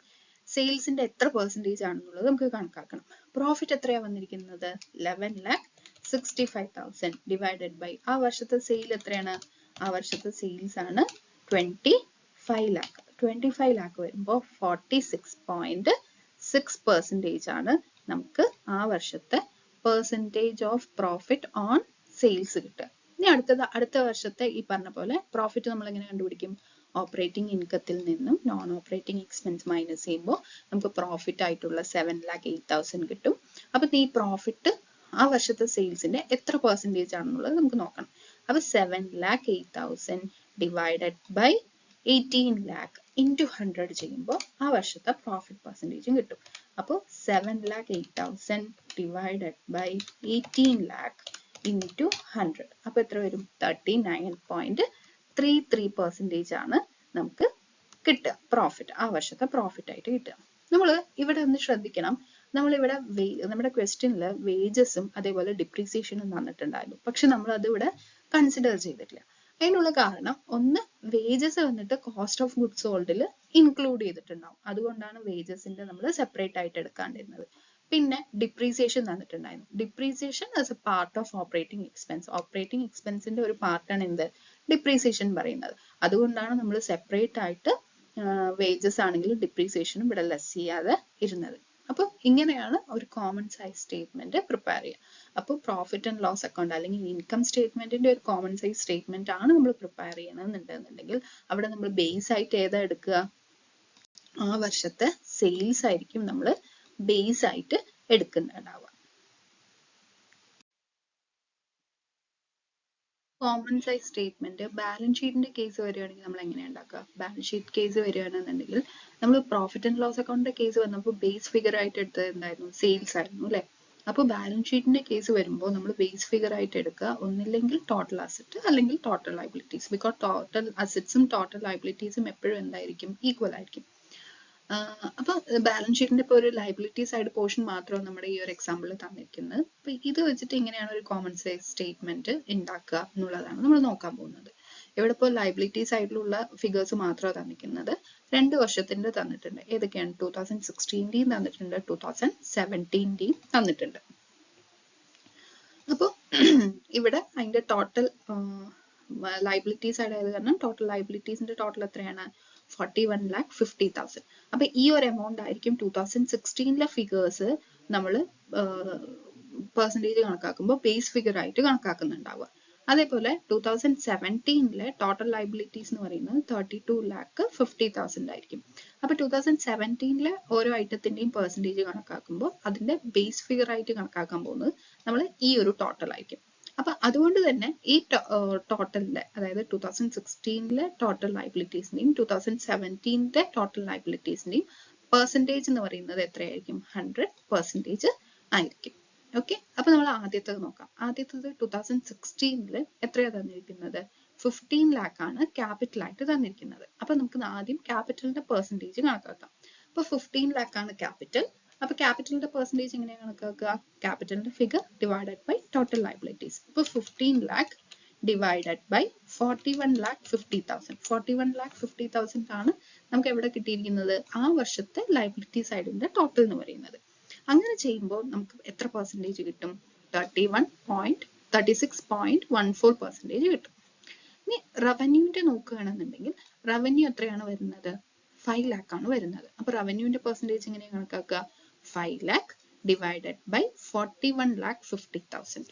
സെയിൽസിന്റെ എത്ര പെർസെൻറ്റേജ് ആണെന്നുള്ളത് നമുക്ക് കണക്കാക്കണം. പ്രോഫിറ്റ് എത്രയാണ് വന്നിരിക്കുന്നത്? 11,65,000 ഡിവൈഡഡ് ബൈ ആ വർഷത്തെ സെയിൽ എത്രയാണ്? ആ വർഷത്തെ സെയിൽസ് ആണ് 25 lakh. 25 lakh വരുമ്പോൾ 46.6% ആണ് നമുക്ക് ആ വർഷത്തെ percentage of profit on sales കിട്ടുക. ഇനി അടുത്ത വർഷത്തെ ഈ പറഞ്ഞ പോലെ പ്രോഫിറ്റ് നമ്മൾ എങ്ങനെ കണ്ടുപിടിക്കും? ഓപ്പറേറ്റിംഗ് ഇൻകത്തിൽ നിന്നും നോൺ ഓപ്പറേറ്റിംഗ് എക്സ്പെൻസ് മൈനസ് ചെയ്യുമ്പോൾ നമുക്ക് പ്രോഫിറ്റ് ആയിട്ടുള്ള 7,08,000 കിട്ടും. അപ്പൊ ഈ പ്രോഫിറ്റ് ആ വർഷത്തെ സെയിൽസിന്റെ എത്ര പെർസെൻറ്റേജ് ആണെന്നുള്ളത് നമുക്ക് നോക്കണം. അപ്പൊ 7,08,000 ഡിവൈഡഡ് ബൈ 18 lakh into 100 ചെയ്യുമ്പോൾ ആ വർഷത്തെ പ്രോഫിറ്റ് പെർസെൻറ്റേജും കിട്ടും. അപ്പോൾ 7,08,000 divided by 18 lakh into 100. അപ്പോൾ എത്ര വരും? 39.33% ആണ് നമുക്ക് കിട്ടുക പ്രോഫിറ്റ്, ആ വർഷത്തെ പ്രോഫിറ്റ് ആയിട്ട് കിട്ടുക. നമ്മൾ ഇവിടെ ഒന്ന് ശ്രദ്ധിക്കണം, നമ്മളിവിടെ നമ്മുടെ ക്വസ്റ്റ്യനിൽ വേജസും അതേപോലെ ഡിപ്രീസിയേഷനും തന്നിട്ടുണ്ടായിരുന്നു, പക്ഷെ നമ്മൾ അത് ഇവിടെ കൺസിഡർ ചെയ്തിട്ടില്ല. അതിനുള്ള കാരണം ഒന്ന്, വേജസ് വന്നിട്ട് കോസ്റ്റ് ഓഫ് ഗുഡ്സ് സോൾഡിൽ ഇൻക്ലൂഡ് ചെയ്തിട്ടുണ്ടാവും, അതുകൊണ്ടാണ് വേജസിന്റെ നമ്മൾ സെപ്പറേറ്റ് ആയിട്ട് എടുക്കാണ്ടിരുന്നത്. പിന്നെ ഡിപ്രീസിയേഷൻ തന്നിട്ടുണ്ടായിരുന്നു, depreciation as a part of operating expense, operating എക്സ്പെൻസിന്റെ ഒരു പാർട്ടാണ് എന്ത്, ഡിപ്രീസിയേഷൻ പറയുന്നത്. അതുകൊണ്ടാണ് നമ്മൾ സെപ്പറേറ്റ് ആയിട്ട് വേജസ് ആണെങ്കിലും ഡിപ്രീസിയേഷനും ഇവിടെ ലെസ് ചെയ്യാതെ ഇരുന്നത്. അപ്പോൾ ഇങ്ങനെയാണ് ഒരു കോമൺ സൈസ് സ്റ്റേറ്റ്മെന്റ് പ്രിപ്പയർ ചെയ്യുക. അപ്പോൾ പ്രോഫിറ്റ് ആൻഡ് ലോസ് അക്കൗണ്ട് അല്ലെങ്കിൽ ഇൻകം സ്റ്റേറ്റ്മെന്റിന്റെ ഒരു കോമൺ സൈസ് സ്റ്റേറ്റ്മെന്റ് ആണ് നമ്മൾ പ്രിപ്പയർ ചെയ്യണമെന്നുണ്ടെന്നുണ്ടെങ്കിൽ അവിടെ നമ്മൾ ബേസ് ആയിട്ട് ഏതാ എടുക്കുക, ആ വർഷത്തെ സെയിൽസ് ആയിരിക്കും നമ്മൾ ബേസ് ആയിട്ട് എടുക്കുന്നുണ്ടാവുക. കോമൺ സൈസ് സ്റ്റേറ്റ്മെന്റ് ബാലൻസ് ഷീറ്റിന്റെ കേസ് വരികയാണെങ്കിൽ നമ്മൾ എങ്ങനെയാണ് ഉണ്ടാക്കുക, ബാലൻസ് ഷീറ്റ് കേസ് വരികയാണെന്നുണ്ടെങ്കിൽ നമ്മൾ പ്രോഫിറ്റ് ആൻഡ് ലോസ് അക്കൗണ്ടിന്റെ കേസ് വന്നപ്പോൾ ബേസ് ഫിഗർ ആയിട്ട് എടുത്തത് എന്തായിരുന്നു, സെയിൽസ് ആയിരുന്നു അല്ലെ. അപ്പോൾ ബാലൻസ് ഷീറ്റിന്റെ കേസ് വരുമ്പോൾ നമ്മൾ ബേസ് ഫിഗർ ആയിട്ട് എടുക്കുക, ഒന്നില്ലെങ്കിൽ ടോട്ടൽ അസറ്റ് അല്ലെങ്കിൽ ടോട്ടൽ ലയബിലിറ്റീസ്. ബിക്കോസ് ടോട്ടൽ അസറ്റ്സും ടോട്ടൽ ലയബിലിറ്റീസും എപ്പോഴും എന്തായിരിക്കും, ഈക്വൽ ആയിരിക്കും. അപ്പൊ ബാലൻസ് ഷീറ്റിന്റെ ഇപ്പോൾ ഒരു ലയബിലിറ്റി സൈഡ് പോർഷൻ മാത്രമാണ് നമ്മുടെ ഈ ഒരു എക്സാമ്പിൾ തന്നിരിക്കുന്നത്. അപ്പൊ ഇത് വെച്ചിട്ട് ഇങ്ങനെയാണ് ഒരു കോമൺ സൈസ് സ്റ്റേറ്റ്മെന്റ് ഉണ്ടാക്കുക എന്നുള്ളതാണ് നമ്മൾ നോക്കാൻ പോകുന്നത്. ഇവിടെ ഇപ്പോൾ ലയബിലിറ്റി സൈഡിലുള്ള ഫിഗേഴ്സ് മാത്രമാണ് തന്നിരിക്കുന്നത്, 2 വർഷത്തിന്റെ തന്നിട്ടുണ്ട്. ഏതൊക്കെയാണ്, 2016 തന്നിട്ടുണ്ട്, 2017 തന്നിട്ടുണ്ട്. അപ്പോൾ ഇവിടെ അതിന്റെ ടോട്ടൽ ലയബിലിറ്റി സൈഡ് ആയത് കാരണം ടോട്ടൽ ലയബിലിറ്റീസിന്റെ ടോട്ടൽ എത്രയാണ്, 41,50,000. അപ്പൊ ഈ ഒരു എമൗണ്ട് ആയിരിക്കും 2016 ഫിഗേഴ്സ് നമ്മൾ പെർസെൻറ്റേജ് കണക്കാക്കുമ്പോൾ ബേസ് ഫിഗർ ആയിട്ട് കണക്കാക്കുന്നുണ്ടാവുക. അതേപോലെ 2017 ടോട്ടൽ ലയബിലിറ്റീസ് എന്ന് പറയുന്നത് 32,50,000 ആയിരിക്കും. അപ്പൊ 2017 ഓരോ ഐറ്റത്തിന്റെയും പെർസെൻറ്റേജ് കണക്കാക്കുമ്പോൾ അതിന്റെ ബേസ് ഫിഗർ ആയിട്ട് കണക്കാക്കാൻ പോകുന്നത് നമ്മൾ ഈ ഒരു ടോട്ടൽ ആയിരിക്കും. അപ്പൊ അതുകൊണ്ട് തന്നെ ഈ ടോട്ടലിന്റെ, അതായത് 2016 ടോട്ടൽ ലയബിലിറ്റീസിന്റെയും 2017 ടോട്ടൽ ലയബിലിറ്റീസിന്റെയും പെർസെൻറ്റേജ് എന്ന് പറയുന്നത് എത്രയായിരിക്കും, 100% ആയിരിക്കും. ഓക്കെ, അപ്പൊ നമ്മൾ ആദ്യത്തേത് നോക്കാം. ആദ്യത്തേത് 2016 എത്രയാണ് തന്നിരിക്കുന്നത്, 15 lakh ആണ് ക്യാപിറ്റൽ ആയിട്ട് തന്നിരിക്കുന്നത്. അപ്പൊ നമുക്ക് ആദ്യം ക്യാപിറ്റലിന്റെ പെർസെൻറ്റേജ് കണക്കാക്കാം. അപ്പൊ 15 lakh ആണ് ക്യാപിറ്റൽ. അപ്പൊ ക്യാപിറ്റലിന്റെ പെർസെൻറ്റേജ് എങ്ങനെയാണ് കണക്കാക്കുക, ക്യാപിറ്റലിന്റെ figure divided by total liabilities. അപ്പൊ 15 lakh ഡിവൈഡഡ് ബൈ 41,50,000. 41,50,000 ആണ് നമുക്ക് എവിടെ കിട്ടിയിരിക്കുന്നത്, ആ വർഷത്തെ ലയബിലിറ്റി സൈഡിന്റെ ടോട്ടൽ എന്ന് പറയുന്നത്. അങ്ങനെ ചെയ്യുമ്പോൾ നമുക്ക് എത്ര പെർസെൻറ്റേജ് കിട്ടും, 36.14% കിട്ടും. ഇനി റവന്യൂവിന്റെ നോക്കുകയാണെന്നുണ്ടെങ്കിൽ റവന്യൂ എത്രയാണ് വരുന്നത്, 5 lakh ആണ് വരുന്നത്. അപ്പൊ റവന്യൂവിന്റെ പെർസെൻറ്റേജ് എങ്ങനെയാണ് കണക്കാക്കുക, 5 lakh divided by 41,50,000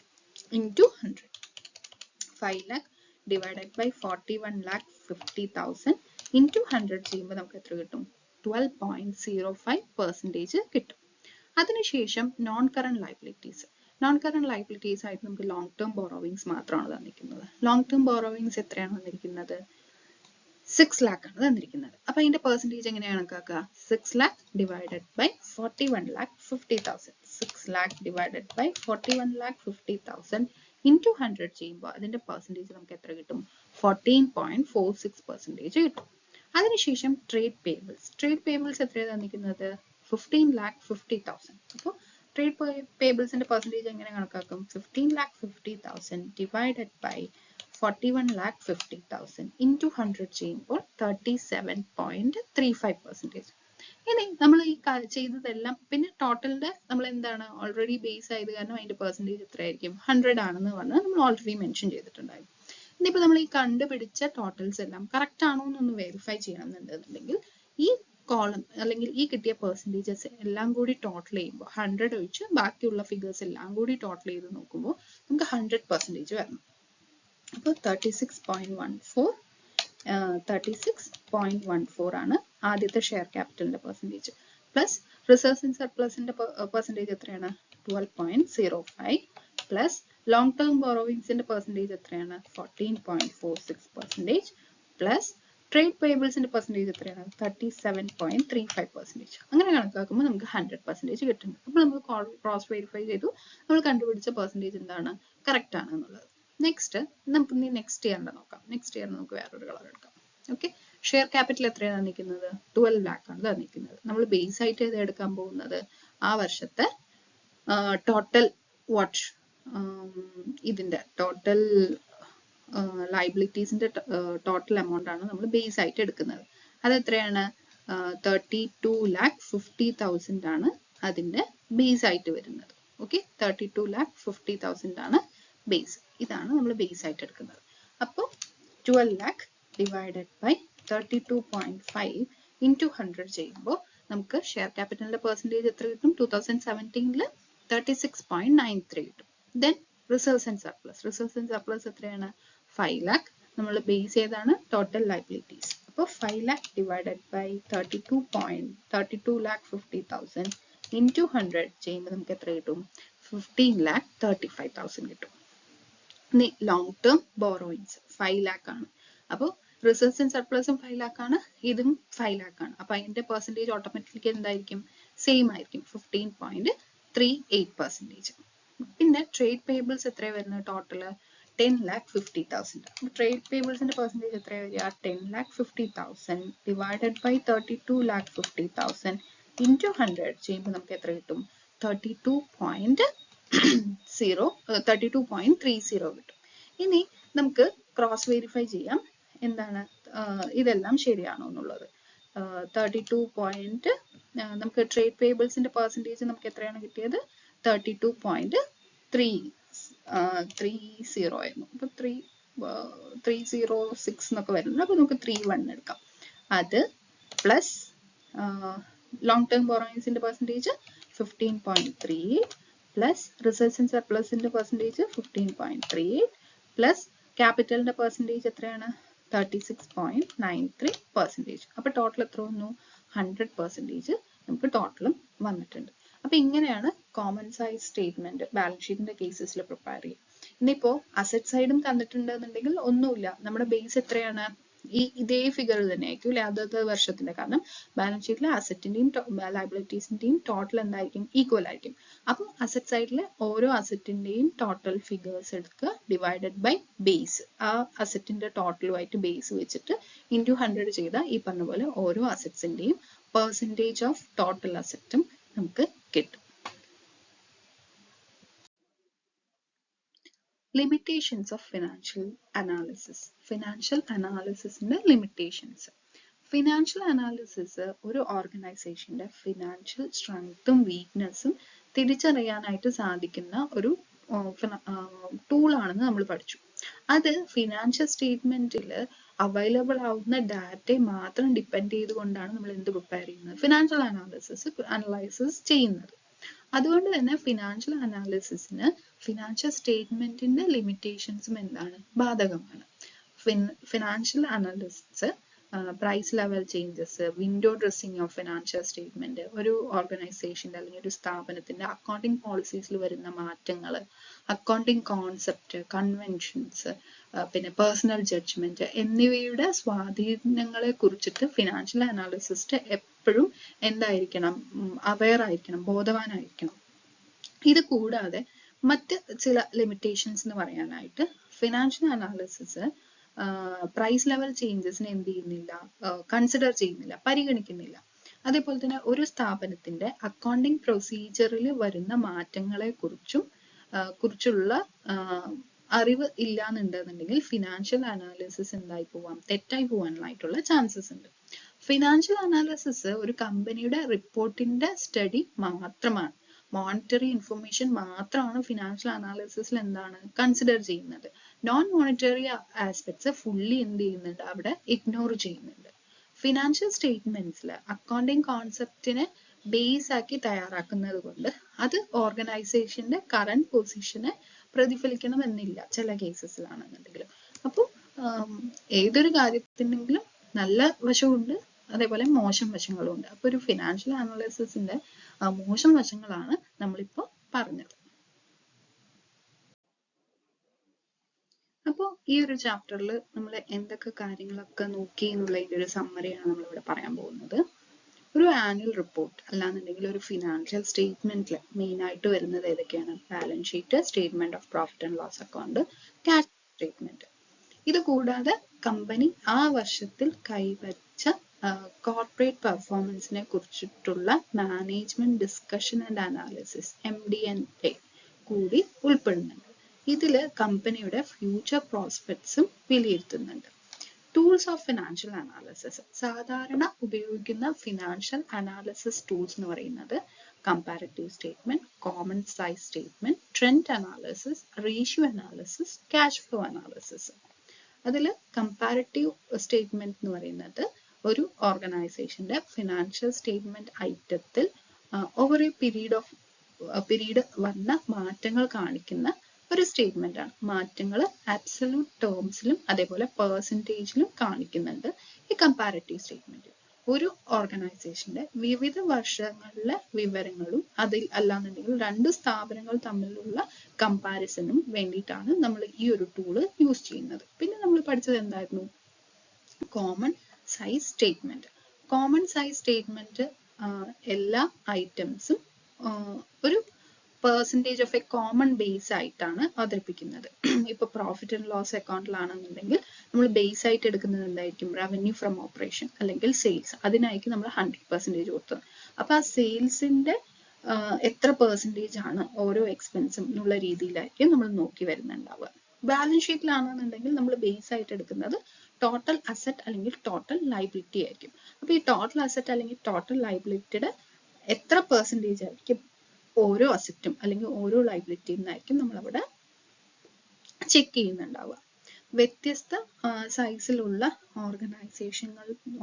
into 100. 5 lakh divided by 41,50,000 into 100 ചെയ്യുമ്പോൾ നമുക്ക് എത്ര കിട്ടും, 12.05% കിട്ടും. അതിനുശേഷം non current liabilities. Non current liabilities ആയിട്ട് നമുക്ക് ലോങ് ടേം ബോറോവിങ്സ് മാത്രമാണ് തന്നിരിക്കുന്നത്. ലോങ് ടേം ബോറോവിങ്സ് എത്രയാണ് തന്നിരിക്കുന്നത്, 6 lakh ആണ് തന്നിരിക്കുന്നത്. അപ്പൊ അതിന്റെ പെർസെൻറ്റേജ് എങ്ങനെയാണ് കണക്കാക്കുക, 6 lakh divided by 41,50,000. 6 lakh divided by 41,50,000 into 100 ചെയ്യുമ്പോൾ അതിന്റെ പെർസെൻറ്റേജ് നമുക്ക് എത്ര കിട്ടും, 14.46% കിട്ടും. അതിനുശേഷം ട്രേഡ് പേബിൾസ്. ട്രേഡ് പേബിൾസ് എത്രയാണ് തന്നിരിക്കുന്നത്, 15,50,000. അപ്പോൾ ട്രേഡ് പേബിൾസിന്റെ പെർസെൻറ്റേജ് എങ്ങനെ കണക്കാക്കും, 15,50,000 divided by 41,50,000 into 100 ചെയ്യുമ്പോൾ 37.35%. ഇനി നമ്മൾ ഈ ചെയ്തതെല്ലാം പിന്നെ ടോട്ടലിന്റെ നമ്മൾ എന്താണ് ഓൾറെഡി ബേസ് ആയത് കാരണം അതിന്റെ പെർസെൻറ്റേജ് എത്രയായിരിക്കും, 100 ആണെന്ന് പറഞ്ഞാൽ നമ്മൾ ഓൾറെഡി മെൻഷൻ ചെയ്തിട്ടുണ്ടായിരുന്നു. ഇനിയിപ്പോൾ നമ്മൾ ഈ കണ്ടുപിടിച്ച ടോട്ടൽസ് എല്ലാം കറക്റ്റ് ആണോ എന്നൊന്ന് വെരിഫൈ ചെയ്യണമെന്നുണ്ടെന്നുണ്ടെങ്കിൽ ഈ കോളം അല്ലെങ്കിൽ ഈ കിട്ടിയ പെർസെൻറ്റേജസ് എല്ലാം കൂടി ടോട്ടൽ ചെയ്യുമ്പോൾ 100 ഒഴിച്ച് ബാക്കിയുള്ള ഫിഗേഴ്സ് എല്ലാം കൂടി ടോട്ടൽ ചെയ്ത് നോക്കുമ്പോൾ നമുക്ക് 100% വരണം. അപ്പോൾ 36.14 ആണ് ആദ്യത്തെ ഷെയർ ക്യാപിറ്റലിന്റെ പെർസെൻറ്റേജ്. പ്ലസ് റിസർവ്സ് ആൻഡ് സർപ്ലസിന്റെ പെർസെൻറ്റേജ് എത്രയാണ്, 12.05 പ്ലസ് ലോങ് ടേം ബോറോവിങ്സിന്റെ പെർസെൻറ്റേജ് എത്രയാണ്, 14.46% പ്ലസ് ട്രേഡ് പേബിൾസിന്റെ പെർസെൻറ്റേജ് എത്രയാണ്, 37.35%. അങ്ങനെ കണക്കാക്കുമ്പോൾ നമുക്ക് 100% കിട്ടുന്നുണ്ട്. അപ്പോൾ നമ്മൾ ക്രോസ് വെരിഫൈ ചെയ്തു, നമ്മൾ കണ്ടുപിടിച്ച പെർസെൻറ്റേജ് എന്താണ്, കറക്റ്റ് ആണ് എന്നുള്ളത്. നെക്സ്റ്റ് നമുക്ക് നെക്സ്റ്റ് ഇയറിന്റെ നോക്കാം. നെക്സ്റ്റ് ഇയർ നമുക്ക് വേറൊരു കളർ എടുക്കാം. ഓക്കെ, ഷെയർ ക്യാപിറ്റൽ എത്രയാണ് തന്നിരിക്കുന്നത്? 12 lakh ആണ് തന്നിരിക്കുന്നത്. നമ്മൾ ബേസ് ആയിട്ട് ഇത് എടുക്കാൻ പോകുന്നത് ആ വർഷത്തെ ടോട്ടൽ വാട്ട് ഇതിന്റെ ടോട്ടൽ ലയബിലിറ്റീസിന്റെ ടോട്ടൽ എമൗണ്ട് ആണ് നമ്മൾ ബേസ് ആയിട്ട് എടുക്കുന്നത്. അത് എത്രയാണ്? 32,50,000 ആണ് അതിന്റെ ബേസ് ആയിട്ട് വരുന്നത്. ഓക്കെ, 32,50,000 ആണ് ബേസ്. ഇതാണ് നമ്മൾ ബേസ് ആയിട്ട് എടുക്കുന്നത്. അപ്പോൾ 12 lakh ഡിവൈഡഡ് ബൈ 32.5 ഇൻറ്റു 100 ചെയ്യുമ്പോൾ നമുക്ക് ഷെയർ ക്യാപിറ്റലിന്റെ പെർസെൻറ്റേജ് എത്ര കിട്ടും? 2017 36.93 കിട്ടും. Then reserves and surplus. Reserves and surplus എത്രയാണ്? 5 lakh. നമ്മൾ ബേസ് ഏതാണ്? Total liabilities. അപ്പോൾ 5 lakh ഡിവൈഡഡ് ബൈ 32,50,000 ഇൻറ്റു 100 ചെയ്യുമ്പോൾ നമുക്ക് എത്ര കിട്ടും? 15,35,000 കിട്ടും. ഇനി ലോങ് ടേം ബോറോയിങ്സ് 5 lakh ആണ്. അപ്പോൾ റിസർവ്സ് ആൻഡ് സർപ്ലസും 5 lakh ആണ്, ഇതും 5 lakh ആണ്. അപ്പൊ അതിന്റെ പെർസെൻറ്റേജ് ഓട്ടോമാറ്റിക്കലി എന്തായിരിക്കും? സെയിം ആയിരിക്കും, 15.38%. പിന്നെ ട്രേഡ് പേബിൾസ് എത്രയാണ് വരുന്നത്? ടോട്ടല് 10,50,000. ട്രേഡ് പേബിൾസിന്റെ പെർസെൻറ്റേജ് എത്രയാണ് വരിക? 10,50,000 ഡിവൈഡഡ് ബൈ 32,50,000 ഇൻറ്റു 100 ചെയ്യുമ്പോൾ നമുക്ക് എത്ര കിട്ടും? 32.30 കിട്ടും. ഇനി നമുക്ക് ക്രോസ് വെരിഫൈ ചെയ്യാം എന്താണ് ഇതെല്ലാം ശരിയാണോ എന്നുള്ളത്. 32 നമുക്ക് ട്രേഡ് പേബിൾസിന്റെ പെർസെൻറ്റേജ് നമുക്ക് എത്രയാണ് കിട്ടിയത്? 32.30 ആയിരുന്നു. അപ്പൊ 306 എന്നൊക്കെ വരുന്നത്. അപ്പൊ നമുക്ക് 31 എടുക്കാം. അത് പ്ലസ് ലോങ് ടേം ബോറോയിങ്സിന്റെ പെർസെൻറ്റേജ് 15.38 പ്ലസ് റിസർവ്സ് ആൻഡ് സർപ്ലസിന്റെ പെർസെൻറ്റേജ് 15.38 പ്ലസ് ക്യാപിറ്റലിന്റെ പെർസെൻറ്റേജ് എത്രയാണ്? 36.93%. അപ്പൊ ടോട്ടൽ എത്ര വന്നു? 100% നമുക്ക് ടോട്ടലും വന്നിട്ടുണ്ട്. അപ്പൊ ഇങ്ങനെയാണ് കോമൺ സൈസ് സ്റ്റേറ്റ്മെന്റ് ബാലൻസ് ഷീറ്റിന്റെ കേസസിൽ പ്രിപ്പയർ ചെയ്യുക. ഇനിയിപ്പോ അസറ്റ് സൈഡും തന്നിട്ടുണ്ടെന്നുണ്ടെങ്കിൽ ഒന്നുമില്ല, നമ്മുടെ ബേസ് എത്രയാണ്? ഇതേ ഫിഗർ തന്നെ ആയിരിക്കും അല്ലെ അതത് വർഷത്തിന്റെ. കാരണം ബാലൻസ് ഷീറ്റിലെ അസറ്റിന്റെയും ലയബിലിറ്റീസിന്റെയും ടോട്ടൽ എന്തായിരിക്കും? ഈക്വൽ ആയിരിക്കും. അപ്പോൾ അസറ്റ് സൈഡിലെ ഓരോ അസറ്റിന്റെയും ടോട്ടൽ ഫിഗേഴ്സ് എടുക്കുക ഡിവൈഡഡ് ബൈ ബേസ്. ആ അസറ്റിന്റെ ടോട്ടലുമായിട്ട് ബേസ് വെച്ചിട്ട് ഇൻറ്റു 100 ചെയ്താൽ ഈ പറഞ്ഞ പോലെ ഓരോ അസറ്റ്സിന്റെയും പെർസെൻറ്റേജ് ഓഫ് ടോട്ടൽ അസറ്റും നമുക്ക് കിട്ടും. Limitations of financial analysis. Financial അനാലിസിസിന്റെ ലിമിറ്റേഷൻസ്. ഫിനാൻഷ്യൽ അനാലിസിസ് ഒരു ഓർഗനൈസേഷന്റെ ഫിനാൻഷ്യൽ സ്ട്രെങ്ത്തും വീക്ക്നെസ്സും തിരിച്ചറിയാനായിട്ട് സാധിക്കുന്ന ഒരു ടൂൾ ആണെന്ന് നമ്മൾ പഠിച്ചു. അത് ഫിനാൻഷ്യൽ സ്റ്റേറ്റ്മെന്റിൽ അവൈലബിൾ ആവുന്ന ഡാറ്റയെ മാത്രം ഡിപ്പെൻഡ് ചെയ്തുകൊണ്ടാണ് നമ്മൾ എന്ത് പ്രിപ്പയർ ചെയ്യുന്നത്? ഫിനാൻഷ്യൽ അനലൈസിസ് ചെയ്യുന്നത്. അതുകൊണ്ട് തന്നെ ഫിനാൻഷ്യൽ അനാലിസിസിന് ഫിനാൻഷ്യൽ സ്റ്റേറ്റ്മെന്റിന്റെ ലിമിറ്റേഷൻസും എന്താണ്? ബാധകമാണ്. Financial analysis price level changes, window dressing of financial statement, ഒരു ഓർഗനൈസേഷന്റെ അല്ലെങ്കിൽ ഒരു സ്ഥാപനത്തിന്റെ അക്കൗണ്ടിംഗ് പോളിസീസിൽ വരുന്ന മാറ്റങ്ങൾ, അക്കൗണ്ടിംഗ് കോൺസെപ്റ്റ്, കൺവെൻഷൻസ്, പിന്നെ പേഴ്സണൽ ജഡ്ജ്മെന്റ് എന്നിവയുടെ സ്വാധീനങ്ങളെ കുറിച്ചിട്ട് ഫിനാൻഷ്യൽ അനാലിസിസ്റ്റ് എപ്പോഴും എന്തായിരിക്കണം? അവെയർ ആയിരിക്കണം, ബോധവാനായിരിക്കണം. ഇത് കൂടാതെ മറ്റ് ചില ലിമിറ്റേഷൻസ് എന്ന് പറയാനായിട്ട് ഫിനാൻഷ്യൽ അനാലിസിസ് പ്രൈസ് ലെവൽ ചേഞ്ചസിനെ എന്ത് ചെയ്യുന്നില്ല? കൺസിഡർ ചെയ്യുന്നില്ല, പരിഗണിക്കുന്നില്ല. അതേപോലെ തന്നെ ഒരു സ്ഥാപനത്തിന്റെ അക്കൗണ്ടിംഗ് പ്രൊസീജിയറിൽ വരുന്ന മാറ്റങ്ങളെ കുറിച്ചുള്ള അറിവ് ഇല്ലാന്നുണ്ടെന്നുണ്ടെങ്കിൽ ഫിനാൻഷ്യൽ അനാലിസിസ് എന്തായി പോവാം? തെറ്റായി പോവാനായിട്ടുള്ള ചാൻസസ് ഉണ്ട്. ഫിനാൻഷ്യൽ അനാലിസിസ് ഒരു കമ്പനിയുടെ റിപ്പോർട്ടിന്റെ സ്റ്റഡി മാത്രമാണ്. മോണിറ്ററി ഇൻഫർമേഷൻ മാത്രമാണ് ഫിനാൻഷ്യൽ അനാലിസിസിൽ എന്താണ് കൺസിഡർ ചെയ്യുന്നത്. നോൺ മോണിറ്ററി ആസ്പെക്ട്സ് ഫുള്ളി എന്ത് ചെയ്യുന്നുണ്ട്? അവിടെ ഇഗ്നോർ ചെയ്യുന്നുണ്ട്. ഫിനാൻഷ്യൽ സ്റ്റേറ്റ്മെന്റ്സിൽ അക്കൗണ്ടിംഗ് കോൺസെപ്റ്റിനെ ബേസ് ആക്കി തയ്യാറാക്കുന്നത് കൊണ്ട് അത് ഓർഗനൈസേഷന്റെ കറന്റ് പൊസിഷനെ പ്രതിഫലിക്കണം എന്നില്ല ചില കേസസിലാണെന്നുണ്ടെങ്കിലും. അപ്പോൾ ഏതൊരു കാര്യത്തിനെങ്കിലും നല്ല വശമുണ്ട്, അതേപോലെ മോശം വശങ്ങളും ഉണ്ട്. അപ്പൊ ഒരു ഫിനാൻഷ്യൽ അനാലിസിസിന്റെ മോശം വശങ്ങളാണ് നമ്മളിപ്പോ പറഞ്ഞത്. അപ്പോൾ ഈ ഒരു ചാപ്റ്ററിൽ നമ്മൾ എന്തൊക്കെ കാര്യങ്ങളൊക്കെ നോക്കി എന്നുള്ളതിന്റെ ഒരു സമ്മറിയാണ് നമ്മളിവിടെ പറയാൻ പോകുന്നത്. ഒരു ആനുവൽ റിപ്പോർട്ട് അല്ലാന്നുണ്ടെങ്കിൽ ഒരു ഫിനാൻഷ്യൽ സ്റ്റേറ്റ്മെന്റിൽ മെയിൻ ആയിട്ട് വരുന്നത് ഏതൊക്കെയാണ്? Balance sheet, statement of profit and loss account, cash statement. ഇത് കൂടാതെ കമ്പനി ആ വർഷത്തിൽ കൈവരിച്ച കോർപ്പറേറ്റ് പെർഫോമൻസിനെ കുറിച്ചിട്ടുള്ള management discussion and analysis MD&A കൂടി ഉൾപ്പെടുന്നുണ്ട്. ഇതില് കമ്പനിയുടെ ഫ്യൂച്ചർ പ്രോസ്പെക്ട്സും വിലയിരുത്തുന്നുണ്ട്. Tools of financial analysis. സാധാരണ ഉപയോഗിക്കുന്ന ഫിനാൻഷ്യൽ അനാലിസിസ് ടൂൾസ് എന്ന് പറയുന്നത് comparative statement, common size statement, trend analysis, ratio analysis, cash flow analysis. അതിൽ കമ്പാരിറ്റീവ് സ്റ്റേറ്റ്മെന്റ് എന്ന് പറയുന്നത് ഒരു ഓർഗനൈസേഷന്റെ ഫിനാൻഷ്യൽ സ്റ്റേറ്റ്മെന്റ് ഐറ്റത്തിൽ ഓവർ എ പീരീഡ് വന്ന മാറ്റങ്ങൾ കാണിക്കുന്ന ഒരു സ്റ്റേറ്റ്മെന്റ് ആണ്. മാറ്റങ്ങൾ ആബ്സല്യൂട്ട് ടേംസിലും അതേപോലെ പെർസെൻറ്റേജിലും കാണിക്കുന്നുണ്ട് ഈ കമ്പാരിറ്റീവ് സ്റ്റേറ്റ്മെന്റ്. ഒരു ഓർഗനൈസേഷന്റെ വിവിധ വർഷങ്ങളിലെ വിവരങ്ങളും അതിൽ അല്ലാന്നുണ്ടെങ്കിൽ രണ്ട് സ്ഥാപനങ്ങൾ തമ്മിലുള്ള കമ്പാരിസണും വേണ്ടിയിട്ടാണ് നമ്മൾ ഈ ഒരു ടൂള് യൂസ് ചെയ്യുന്നത്. പിന്നെ നമ്മൾ പഠിച്ചത് എന്തായിരുന്നു? Common size statement. Common size statement എല്ലാ ഐറ്റംസും ഒരു percentage of A common base ആയിട്ടാണ് അവതരിപ്പിക്കുന്നത്. ഇപ്പൊ പ്രോഫിറ്റ് ആൻഡ് ലോസ് അക്കൗണ്ടിലാണെന്നുണ്ടെങ്കിൽ നമ്മൾ ബേസ് ആയിട്ട് എടുക്കുന്നത് എന്തായിരിക്കും? റവന്യൂ ഫ്രം ഓപ്പറേഷൻ അല്ലെങ്കിൽ സെയിൽസ്. അതിനായിരിക്കും നമ്മൾ 100% കൊടുത്തത്. അപ്പൊ ആ സെയിൽസിന്റെ എത്ര പെർസെൻറ്റേജ് ആണ് ഓരോ എക്സ്പെൻസും എന്നുള്ള രീതിയിലായിരിക്കും നമ്മൾ നോക്കി വരുന്നുണ്ടാവുക. ബാലൻസ് ഷീറ്റിലാണെന്നുണ്ടെങ്കിൽ നമ്മൾ ബേസ് ആയിട്ട് എടുക്കുന്നത് ടോട്ടൽ അസറ്റ് അല്ലെങ്കിൽ ടോട്ടൽ ലൈബിലിറ്റി ആയിരിക്കും. അപ്പൊ ഈ ടോട്ടൽ അസറ്റ് അല്ലെങ്കിൽ ടോട്ടൽ ലൈബിലിറ്റിയുടെ എത്ര പെർസെൻറ്റേജ് ആയിരിക്കും ഓരോ അസറ്റും അല്ലെങ്കിൽ ഓരോ ലൈബിലിറ്റിയും എന്നായിരിക്കും നമ്മളവിടെ ചെക്ക് ചെയ്യുന്നുണ്ടാവുക. വ്യത്യസ്ത സൈസിലുള്ള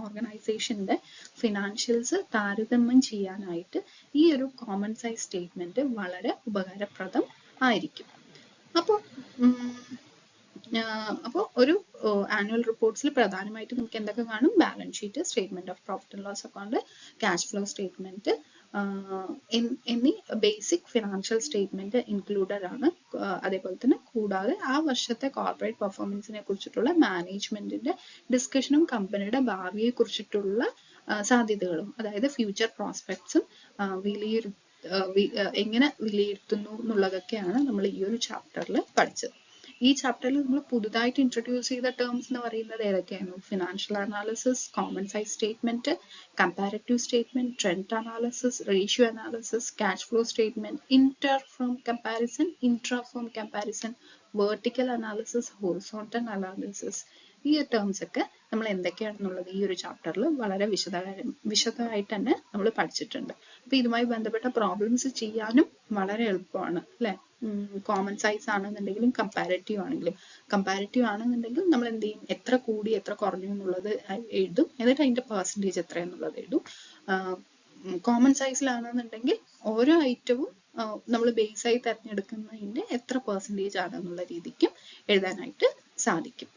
ഓർഗനൈസേഷന്റെ ഫിനാൻഷ്യൽസ് താരതമ്യം ചെയ്യാനായിട്ട് ഈ ഒരു കോമൺ സൈസ് സ്റ്റേറ്റ്മെന്റ് വളരെ ഉപകാരപ്രദം ആയിരിക്കും. അപ്പോൾ ഒരു ആനുവൽ റിപ്പോർട്ട്സിൽ പ്രധാനമായിട്ട് നമുക്ക് എന്തൊക്കെ കാണും? Balance sheet, statement of profit and loss account, cash flow statement എന്നീ ബേസിക് ഫിനാൻഷ്യൽ സ്റ്റേറ്റ്മെന്റ് ഇൻക്ലൂഡഡ് ആണ്. അതേപോലെ തന്നെ കൂടാതെ ആ വർഷത്തെ കോർപ്പറേറ്റ് പെർഫോമൻസിനെ കുറിച്ചിട്ടുള്ള മാനേജ്മെന്റിന്റെ ഡിസ്കഷനും കമ്പനിയുടെ ഭാവിയെ കുറിച്ചിട്ടുള്ള സാധ്യതകളും അതായത് ഫ്യൂച്ചർ പ്രോസ്പെക്ട്സും എങ്ങനെ വിലയിരുത്തുന്നു എന്നുള്ളതൊക്കെയാണ് നമ്മൾ ഈ ഒരു ചാപ്റ്ററിൽ പഠിച്ചത്. ഈ ചാപ്റ്ററിൽ നമ്മൾ പുതുതായിട്ട് ഇൻട്രൊഡ്യൂസ് ചെയ്ത ടേംസ് എന്ന് പറയുന്നത് ഏതൊക്കെയായിരുന്നു? Financial analysis, common size statement, comparative statement, trend analysis, ratio analysis, cash flow statement, inter firm comparison, intra firm comparison, vertical analysis, horizontal analysis. ഈ ടേംസ് ഒക്കെ നമ്മൾ എന്തൊക്കെയാണെന്നുള്ളത് ഈ ഒരു ചാപ്റ്ററിൽ വളരെ വിശദമായിട്ട് തന്നെ നമ്മൾ പഠിച്ചിട്ടുണ്ട്. അപ്പൊ ഇതുമായി ബന്ധപ്പെട്ട പ്രോബ്ലംസ് ചെയ്യാനും വളരെ എളുപ്പമാണ് അല്ലെ? കോമൺ സൈസ് ആണെന്നുണ്ടെങ്കിലും കമ്പാരിറ്റീവ് ആണെന്നുണ്ടെങ്കിൽ നമ്മൾ എന്ത് ചെയ്യും? എത്ര കൂടി എത്ര കുറഞ്ഞു എന്നുള്ളത് എഴുതും. എന്നിട്ട് അതിന്റെ പെർസെൻറ്റേജ് എത്ര എന്നുള്ളത് എഴുതും. കോമൺ സൈസിലാണെന്നുണ്ടെങ്കിൽ ഓരോ ഐറ്റവും നമ്മൾ ബേസ് ആയി തിരഞ്ഞെടുക്കുന്നതിന്റെ എത്ര പെർസെൻറ്റേജ് ആണെന്നുള്ള രീതിക്കും എഴുതാനായിട്ട് സാധിക്കും.